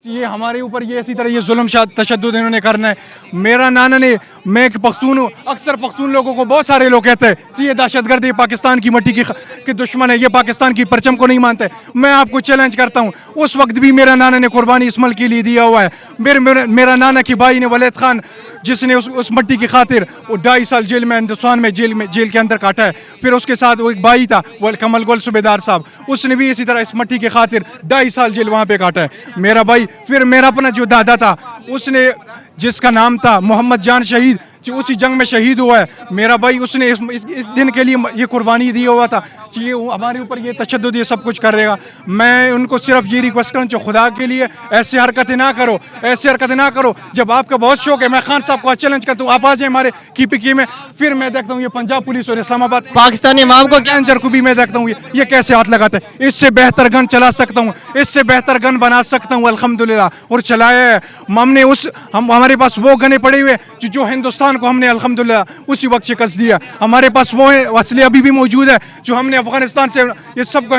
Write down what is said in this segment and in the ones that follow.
ये हमारे ऊपर ये इसी तरह ये जुल्म तशद्दुद इन्होंने करना है। मेरा नाना ने, मैं एक पख्तून हूँ, अक्सर पख्तून लोगों को बहुत सारे लोग कहते हैं ये दहशतगर्द, ये पाकिस्तान की मट्टी की दुश्मन है, ये पाकिस्तान की परचम को नहीं मानते। मैं आपको चैलेंज करता हूँ, उस वक्त भी मेरा नाना ने कुर्बानी इस मुल्क के लिए दिया हुआ है। मेरा नाना की भाई ने वलीद खान, जिसने उस मट्टी की खातिर वो 2.5 साल जेल में, हिंदुस्तान में जेल के अंदर काटा है। फिर उसके साथ वो एक भाई था, वो कमल गोल सूबेदार साहब, उसने भी इसी तरह इस मट्टी की खातिर 2.5 साल जेल वहाँ पे काटा है, मेरा भाई। फिर मेरा अपना जो दादा था, उसने, जिसका नाम था मोहम्मद जान शहीद, जो उसी जंग में शहीद हुआ है, मेरा भाई, उसने इस दिन के लिए ये कुर्बानी दी हुआ था कि ये हमारे ऊपर ये तशद्दुद ये सब कुछ करेगा। मैं उनको सिर्फ ये रिक्वेस्ट करूँ, जो खुदा के लिए ऐसी हरकतें ना करो, ऐसी हरकतें ना करो। जब आपका बहुत शौक है, मैं खान साहब को चैलेंज करता हूँ, आप आ जाए हमारे KPK में। फिर मैं देखता हूँ ये पंजाब पुलिस और इस्लामाबाद पाकिस्तानी इमाम को कैंसर को भी मैं देखता हूँ ये कैसे हाथ लगाते हैं। इससे बेहतर गन चला सकता हूँ, इससे बेहतर गन बना सकता हूँ अल्हम्दुलिल्लाह, और चलाया है हमने। हमारे पास वो गने पड़े हुए जो हिंदुस्तान को हमने अल्हम्दुलिल्लाह उसी वक्त शिकस्त दिया। हमारे पास वो है असले अभी भी मौजूद है जो हमने अफगानिस्तान से ये सब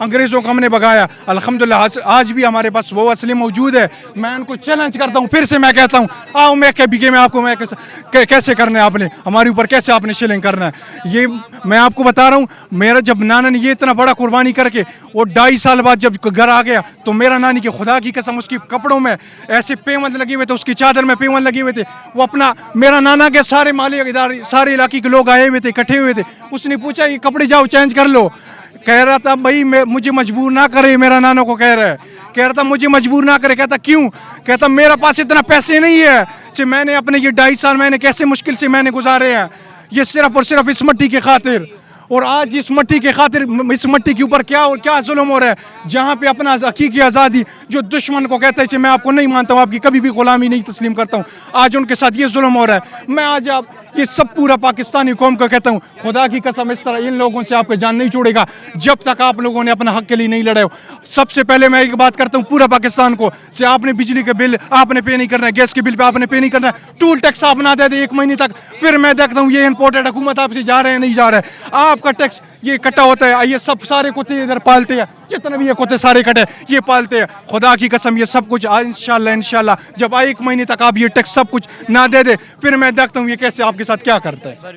अंग्रेज़ों को हमने भगाया। अल्हम्दुलिल्लाह आज भी हमारे पास वो असले मौजूद है। मैं उनको चैलेंज करता हूँ, फिर से मैं कहता हूँ, आओ मैं KPK में आपको मैं कैसे करना है, आपने हमारे ऊपर कैसे आपने शिलिंग करना है। ये मैं आपको बता रहा हूँ, मेरा जब नाना ने ये इतना बड़ा कुर्बानी करके वो 2.5 साल बाद जब घर आ गया, तो मेरा नानी की खुदा की कसम उसकी कपड़ों में ऐसे पेवंद लगे हुए थे, उसकी चादर में पेवंद लगे हुए थे। वो अपना, मेरा नाना के सारे माली इदारे, सारे इलाके के लोग आए हुए थे, इकट्ठे हुए थे। उसने पूछा ये कपड़े जाओ चेंज कर लो। कह रहा था भाई मुझे मजबूर ना करे, मेरा नाना को कह रहा है, कह रहा था मुझे मजबूर ना करे। कहता क्यों? कहता मेरा पास इतना पैसे नहीं है कि मैंने अपने ये 2.5 साल मैंने कैसे मुश्किल से मैंने गुजारे हैं, ये सिर्फ और सिर्फ इस मट्टी की खातिर। और आज इस मट्टी के खातिर, इस मट्टी के ऊपर क्या जुल्म हो रहा है, जहाँ पे अपना हकीकी आज़ादी, जो दुश्मन को कहते हैं मैं आपको नहीं मानता हूँ, आपकी कभी भी गुलामी नहीं तस्लीम करता हूँ, आज उनके साथ ये जुल्म हो रहा है। मैं आज आप ये सब पूरा पाकिस्तानी कौम को कहता हूँ, खुदा की कसम इस तरह इन लोगों से आपका जान नहीं छोड़ेगा जब तक आप लोगों ने अपना हक के लिए नहीं लड़े हो। सबसे पहले मैं एक बात करता हूँ पूरा पाकिस्तान को, से आपने बिजली के बिल आपने पे नहीं करना है, गैस के बिल पे आपने पे नहीं करना है, टूल टैक्स आप ना दे दे 1 महीने तक। फिर मैं देखता हूँ ये इम्पोर्टेड हुकूमत आपसे जा रहे हैं नहीं जा रहे हैं, आपका टैक्स ये कटा होता है। ये सब सारे कुत्ते इधर पालते हैं, जितने भी ये कुत्ते सारे कटे ये पालते हैं। खुदा की कसम ये सब कुछ इंशाल्लाह जब 1 महीने तक आप ये टैक्स सब कुछ ना दे दे, फिर मैं देखता हूँ ये कैसे आपके साथ क्या करता है।